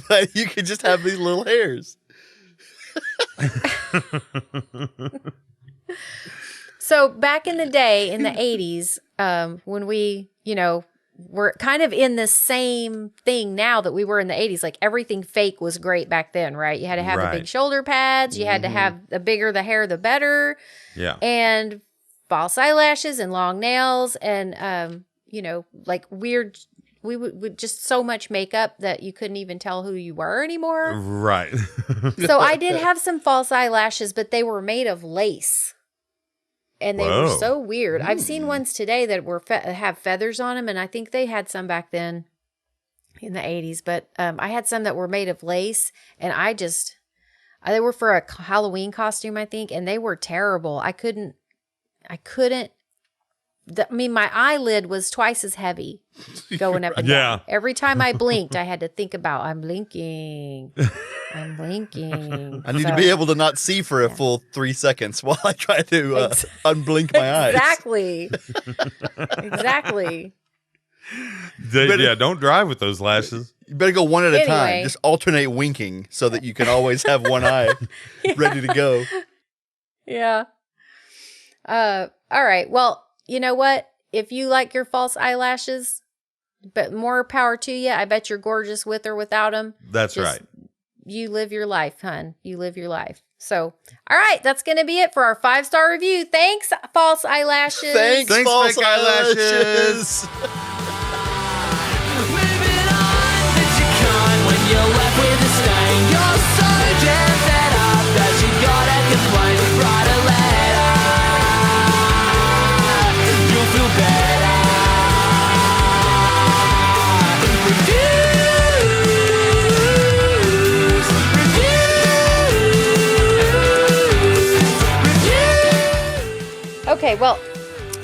But you can just have these little hairs. So back in the day, in the 80s, when we, we're kind of in the same thing now that we were in the 80s. Like everything fake was great back then, right? You had to have the big shoulder pads. You had to have the bigger the hair, the better. Yeah. And false eyelashes and long nails and, like weird, we would just so much makeup that you couldn't even tell who you were anymore. Right. So I did have some false eyelashes, but they were made of lace. And they were so weird. I've seen ones today that were have feathers on them, and I think they had some back then in the 80s. But I had some that were made of lace, and they were for a Halloween costume, I think, and they were terrible. I couldn't my eyelid was twice as heavy going up and down. Every time I blinked, I had to think about, I'm blinking. I'm blinking. I need to be able to not see for a full 3 seconds while I try to unblink my eyes. Exactly. Don't drive with those lashes. You better go one at a time. Just alternate winking so that you can always have one eye ready to go. Yeah. All right. Well, you know what? If you like your false eyelashes, but more power to you. I bet you're gorgeous with or without them. That's right. You live your life, hun. You live your life. So, all right. That's going to be it for our 5-star review. Thanks, false eyelashes. Thanks false eyelashes. Moving on, but you can't when you're left with a stain. You're so damn fed up that you gotta complain. Write a letter, you'll feel better. Reviews. Okay, well,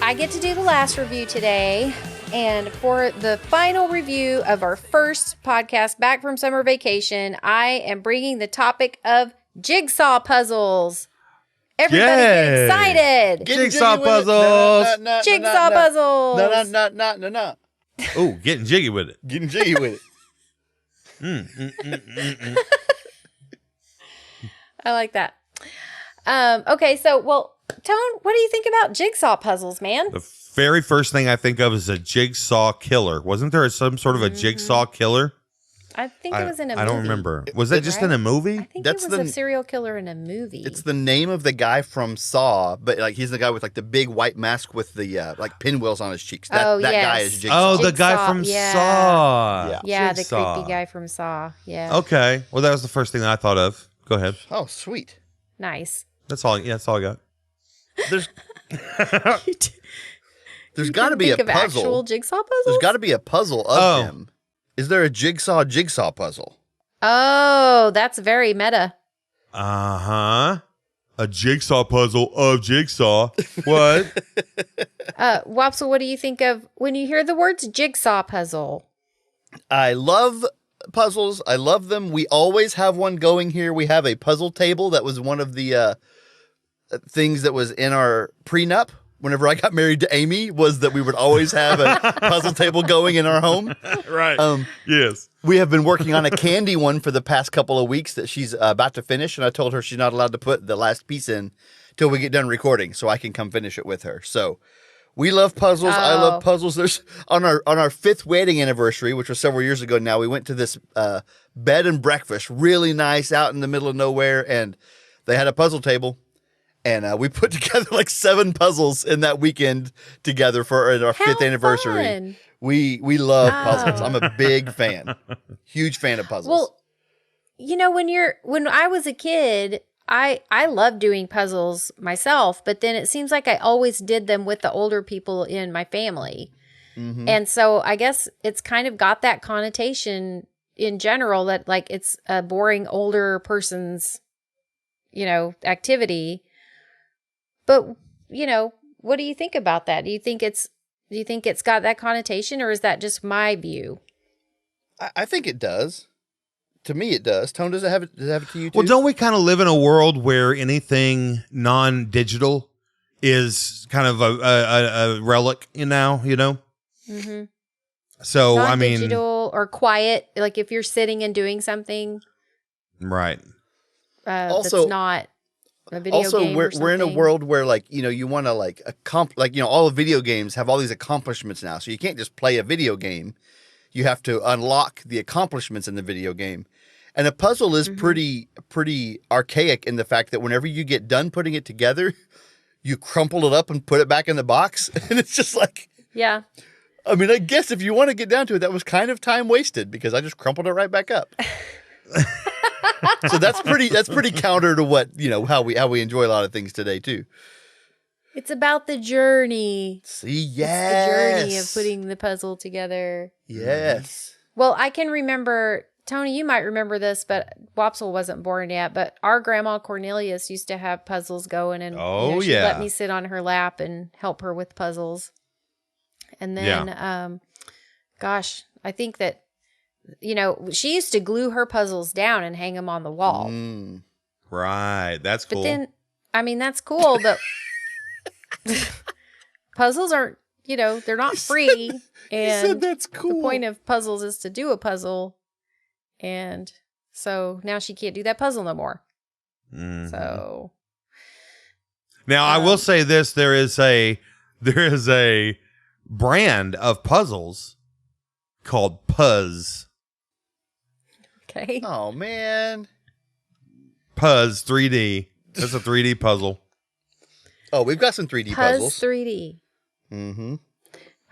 I get to do the last review today. And for the final review of our first podcast back from summer vacation, I am bringing the topic of jigsaw puzzles. Everybody get excited. Jigsaw puzzles. Jigsaw puzzles. No. Oh, getting jiggy with it. Getting jiggy with it. I like that. Okay, so, well, Tone, what do you think about jigsaw puzzles, man? The very first thing I think of is a jigsaw killer. Wasn't there some sort of a jigsaw killer? I think it was in a movie. I don't remember. Was that just in a movie? I think it was a serial killer in a movie. It's the name of the guy from Saw, but like he's the guy with like the big white mask with the like pinwheels on his cheeks. That guy is Jigsaw. Oh, the guy from Saw. Yeah, the Jigsaw. creepy guy from Saw. Yeah. Okay. Well, that was the first thing that I thought of. Go ahead. Oh, sweet. Nice. That's all. Yeah, that's all I got. There's got to be a puzzle. Actual jigsaw puzzles? There's got to be a puzzle of him. Is there a jigsaw puzzle? Oh, that's very meta. Uh-huh. A jigsaw puzzle of Jigsaw. What? Wopsle, what do you think of when you hear the words jigsaw puzzle? I love puzzles. I love them. We always have one going here. We have a puzzle table. That was one of the things that was in our prenup. Whenever I got married to Amy, was that we would always have a puzzle table going in our home. Right. Yes. We have been working on a candy one for the past couple of weeks that she's about to finish, and I told her she's not allowed to put the last piece in till we get done recording, so I can come finish it with her. So we love puzzles. I love puzzles. There's on our 5th wedding anniversary, which was several years ago now. We went to this bed and breakfast, really nice, out in the middle of nowhere, and they had a puzzle table. And we put together like 7 puzzles in that weekend together for our 5th anniversary. Fun. We love puzzles. I'm a big fan. Huge fan of puzzles. Well, you know, when I was a kid, I loved doing puzzles myself, but then it seems like I always did them with the older people in my family. Mm-hmm. And so I guess it's kind of got that connotation in general that like it's a boring older person's, activity. But, what do you think about that? Do you think it's got that connotation, or is that just my view? I think it does. To me, it does. Tone, does it have it to you too? Well, don't we kind of live in a world where anything non-digital is kind of a relic now, Mm-hmm. So, non-digital or quiet, like if you're sitting and doing something. Right. Also, that's not a video game we're in a world where you want to all the video games have all these accomplishments now. So you can't just play a video game. You have to unlock the accomplishments in the video game. And a puzzle is pretty archaic in the fact that whenever you get done putting it together, you crumple it up and put it back in the box. And it's just like, yeah. I mean, I guess if you want to get down to it, that was kind of time wasted because I just crumpled it right back up. So that's pretty counter to what, how we enjoy a lot of things today too. It's about the journey. See, yes. It's the journey of putting the puzzle together. Yes. Well, I can remember, Tony, you might remember this, but Wopsle wasn't born yet, but our grandma Cornelius used to have puzzles going, and she'd let me sit on her lap and help her with puzzles. And then, gosh, I think that, she used to glue her puzzles down and hang them on the wall. Right. That's cool. But then, that's cool, but puzzles aren't, they're not free. And said that's cool. The point of puzzles is to do a puzzle. And so now she can't do that puzzle no more. Mm-hmm. So now I will say this: there is a brand of puzzles called Puzz. Okay. Oh man. Puzz 3D. That's a 3D puzzle. Oh, we've got some 3D Puzz puzzles. 3D. Mm-hmm.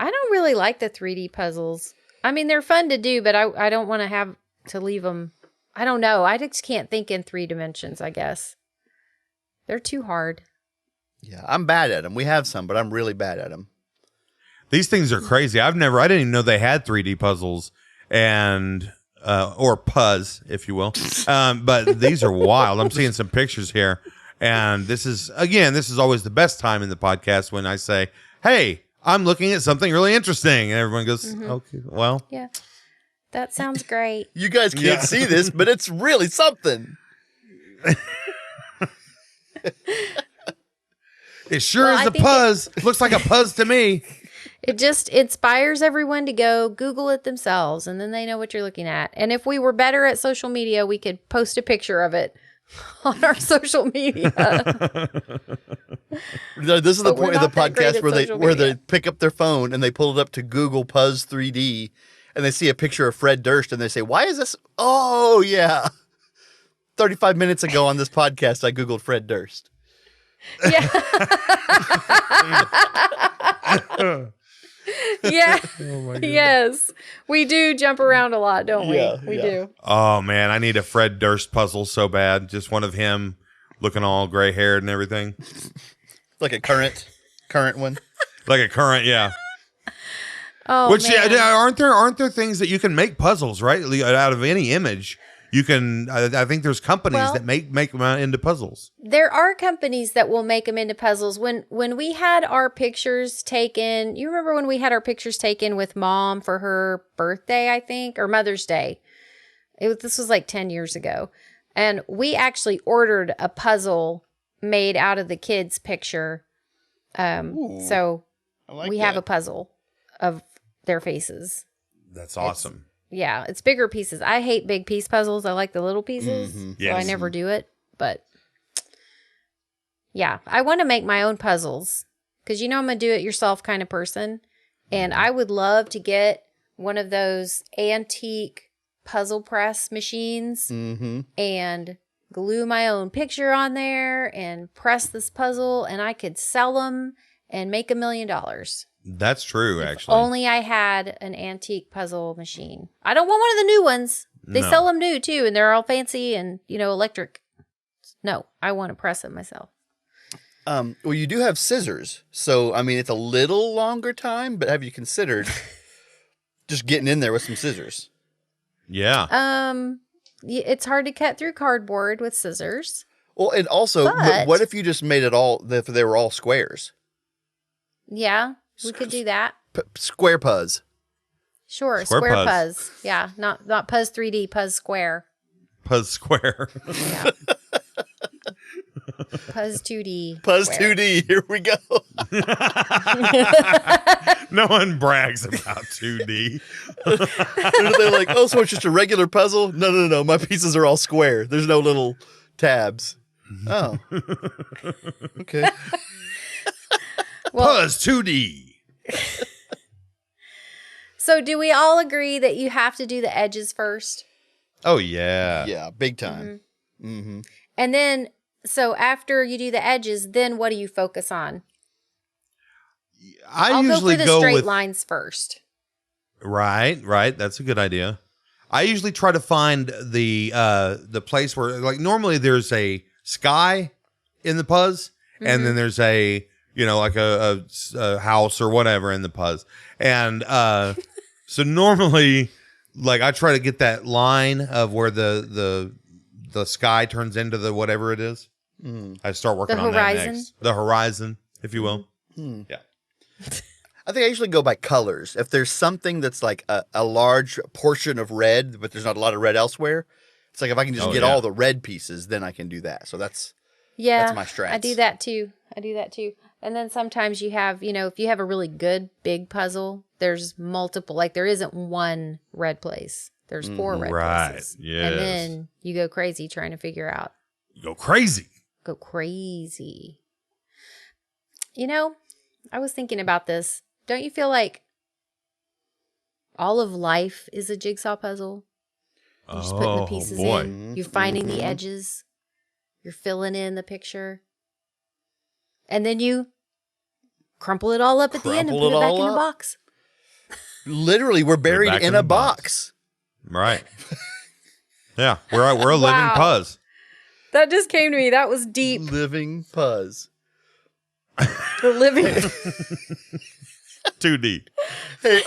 I don't really like the 3D puzzles. They're fun to do, but I don't want to have to leave them. I don't know. I just can't think in 3 dimensions, I guess. They're too hard. Yeah, I'm bad at them. We have some, but I'm really bad at them. These things are crazy. I didn't even know they had 3D puzzles and or Puzz, if you will. But these are wild. I'm seeing some pictures here, and this is always the best time in the podcast when I say, "Hey, I'm looking at something really interesting," and everyone goes, "Okay, well, yeah, that sounds great." You guys can't see this, but it's really something. It sure is a Puzz. Looks like a Puzz to me." It just inspires everyone to go Google it themselves, and then they know what you're looking at. And if we were better at social media, we could post a picture of it on our social media. This is the point of the podcast where they media. pick up their phone and they pull it up to Google Puzz 3D and they see a picture of Fred Durst and they say, "Why is this?" Oh yeah, 35 minutes ago on this podcast, I Googled Fred Durst. Yeah. Yeah. Oh my God. Yes. We do jump around a lot, don't we? Yeah, we yeah. do. Oh man, I need a Fred Durst puzzle so bad. Just one of him looking all gray haired and everything. Like a current one. Like a current, yeah. Oh, Which man. aren't there things that you can make puzzles, right? Out of any image. You can. I think there's companies that make them into puzzles. There are companies that will make them into puzzles. When we had our pictures taken, you remember when we had our pictures taken with Mom for her birthday, I think, or Mother's Day? This was like 10 years ago. And we actually ordered a puzzle made out of the kids' picture. So we have a puzzle of their faces. That's awesome. Yeah, it's bigger pieces. I hate big piece puzzles. I like the little pieces. So Yes. I never do it. But yeah, I want to make my own puzzles because I'm a do-it-yourself kind of person. And I would love to get one of those antique puzzle press machines and glue my own picture on there and press this puzzle, and I could sell them and make $1 million. That's true, actually. Only I had an antique puzzle machine. I don't want one of the new ones. They sell them new too, and they're all fancy and electric. No, I want to press it myself. Well, you do have scissors, so it's a little longer time. But have you considered just getting in there with some scissors? Yeah. It's hard to cut through cardboard with scissors. Well, and also, But- what if you just made it all? If they were all squares, Yeah, we could do that. Square Puzz. Sure, Square square Puzz. Puzz. Yeah, not Puzz 3D, Puzz Square. Puzz Square. Yeah. Puzz 2D. Puzz Square. 2D. Here we go. No one brags about 2D. They're like, oh, so it's just a regular puzzle? No. My pieces are all square. There's no little tabs. Oh. Okay. Well, Puzz 2D. so do we all agree that you have to do the edges first? Oh, yeah. Yeah, big time. And then, so after you do the edges, then what do you focus on? I I'll usually go for the go straight with lines first. Right. That's a good idea. I usually try to find the place where, like, normally there's a sky in the Puzz, and then there's a like a house or whatever in the Puzz, and so normally, like, I try to get that line of where the sky turns into the whatever it is. I start working The on horizon? that next. The horizon, if you will. Yeah. I think I usually go by colors. If there's something that's like a large portion of red, but there's not a lot of red elsewhere, it's like if I can just get all the red pieces, then I can do that. So that's my strats. I do that too. And then sometimes you have, if you have a really good big puzzle, there's multiple. Like there isn't one red place. There's 4 red places. Yes. And then you go crazy trying to figure out. You go crazy. Go crazy. I was thinking about this. Don't you feel like all of life is a jigsaw puzzle? You're just putting the pieces in. You're finding the edges. You're filling in the picture. And then you crumple it all up at the end and put it back in a box. Literally, we're buried in a box. Right. Yeah, we're a living puzz. That just came to me. That was deep. Living puzz. The living. 2D. Hey,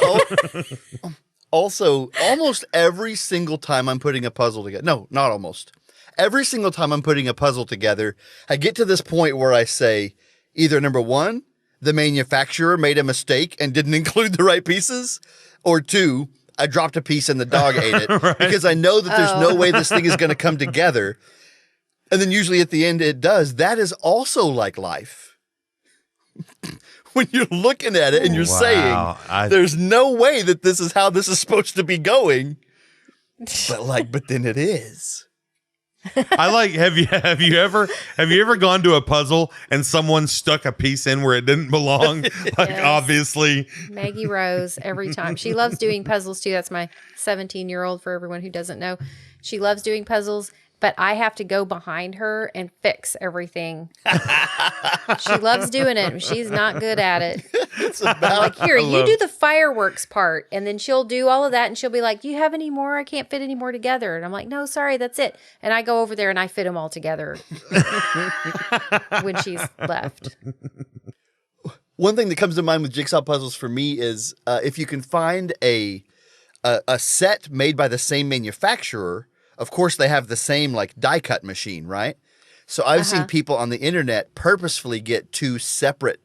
also, almost every single time I'm putting a puzzle together. No, not almost. Every single time I'm putting a puzzle together, I get to this point where I say, either number 1, the manufacturer made a mistake and didn't include the right pieces, or 2, I dropped a piece and the dog ate it because I know that there's no way this thing is going to come together. And then usually at the end it does. That is also like life. When you're looking at it and you're saying, there's no way that this is how this is supposed to be going. But then it is. I like. Have you ever gone to a puzzle and someone stuck a piece in where it didn't belong? Like obviously, Maggie Rose every time. She loves doing puzzles too. That's my 17-year-old. For everyone who doesn't know, she loves doing puzzles. But I have to go behind her and fix everything. She loves doing it. She's not good at it. I'm like, here, you do the fireworks part. And then she'll do all of that. And she'll be like, do you have any more? I can't fit any more together. And I'm like, no, sorry, that's it. And I go over there and I fit them all together when she's left. One thing that comes to mind with jigsaw puzzles for me is if you can find a set made by the same manufacturer. Of course, they have the same like die cut machine, right? So I've seen people on the internet purposefully get 2 separate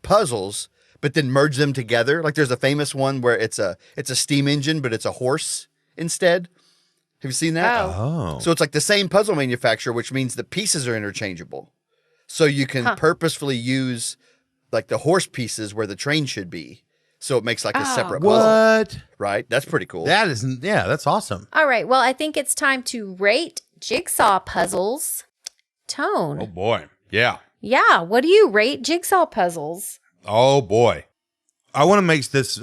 puzzles, but then merge them together. Like there's a famous one where it's a steam engine, but it's a horse instead. Have you seen that? Oh. So it's like the same puzzle manufacturer, which means the pieces are interchangeable. So you can purposefully use like the horse pieces where the train should be. So it makes like a separate puzzle. What? Right? That's pretty cool. That's awesome. All right. Well, I think it's time to rate jigsaw puzzles. Tone. Oh boy. Yeah. Yeah. What do you rate jigsaw puzzles? Oh boy. I want to make this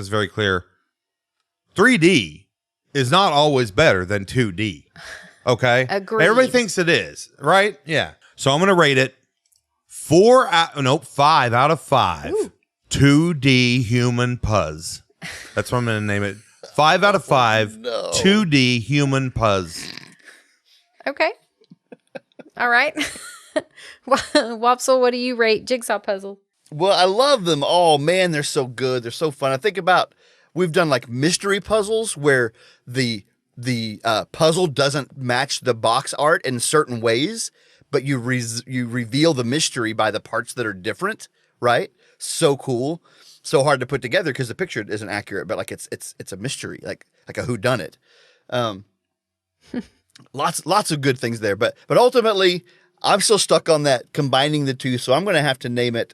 very clear. 3D is not always better than 2D. Okay? Agreed. Everybody thinks it is, right? Yeah. So I'm going to rate it 5 out of 5. Ooh. 2D human puzz. That's what I'm going to name it. 5 out of 5. No. 2D human puzz. Okay. All right. Wopsle, what do you rate jigsaw puzzle? Well, I love them all. Man, they're so good. They're so fun. I think about, we've done like mystery puzzles where the puzzle doesn't match the box art in certain ways, but you reveal the mystery by the parts that are different, right? So cool. So hard to put together because the picture isn't accurate, but like it's a mystery, like a whodunit. Lots of good things there, but ultimately I'm still stuck on that combining the two, so I'm going to have to name it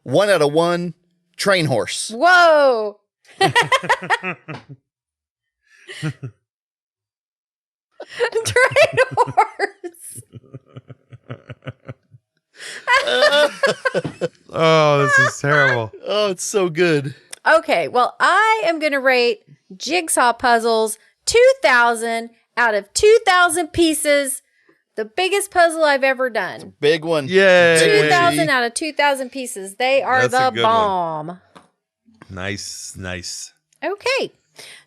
1 out of 1 train horse. Whoa. Train horse. Oh, this is terrible. Oh, it's so good. Okay, well, I am going to rate jigsaw puzzles 2,000 out of 2,000 pieces. The biggest puzzle I've ever done. Big one. Yay. 2,000 out of 2,000 pieces. They are the bomb. Nice. Okay,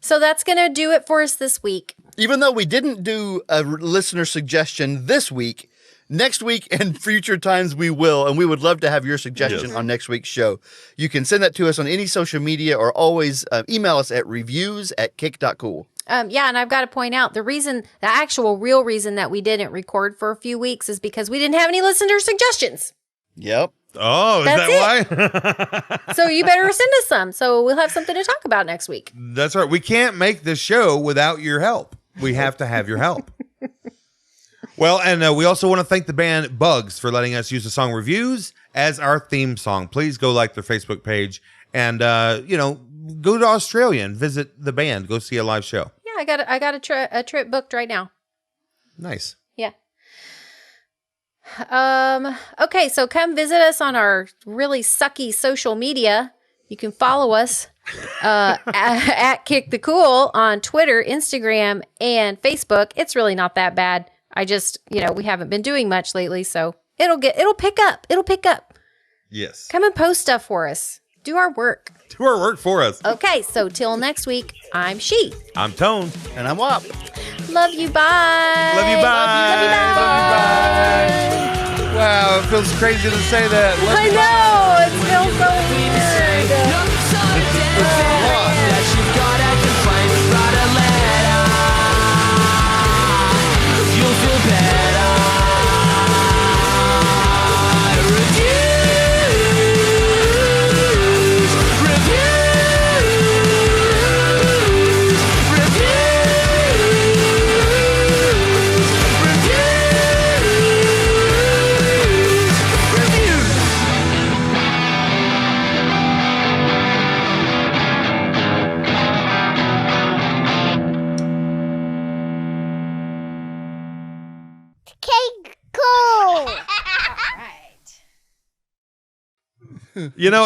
so that's going to do it for us this week. Even though we didn't do a listener suggestion this week, next week and future times we will, and we would love to have your suggestion on next week's show. You can send that to us on any social media or always email us at reviews@kick.cool. Yeah, and I've got to point out the actual real reason that we didn't record for a few weeks is because we didn't have any listener suggestions. Yep. Oh, is That's that why? So you better send us some. So we'll have something to talk about next week. That's right. We can't make this show without your help. We have to have your help. Well, and we also want to thank the band Bugs for letting us use the song Reviews as our theme song. Please go like their Facebook page and, go to Australia and visit the band. Go see a live show. Yeah, I got a trip booked right now. Nice. Yeah. Okay, so come visit us on our really sucky social media. You can follow us at Kick the Cool on Twitter, Instagram, and Facebook. It's really not that bad. I just, we haven't been doing much lately, so it'll pick up. It'll pick up. Yes. Come and post stuff for us. Do our work. Do our work for us. Okay, so till next week, I'm She. I'm Tone. And I'm Wop. Love you, bye. Love you, bye. Love you, bye. Wow, it feels crazy to say that. Love I you, know. It feels so weird. That you've got a complaint, write a letter. You'll feel better.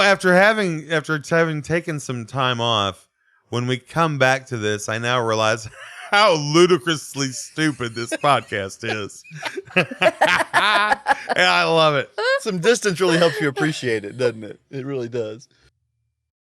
After having taken some time off, when we come back to this, I now realize how ludicrously stupid this podcast is. And I love it. Some distance really helps you appreciate it, doesn't it? It really does.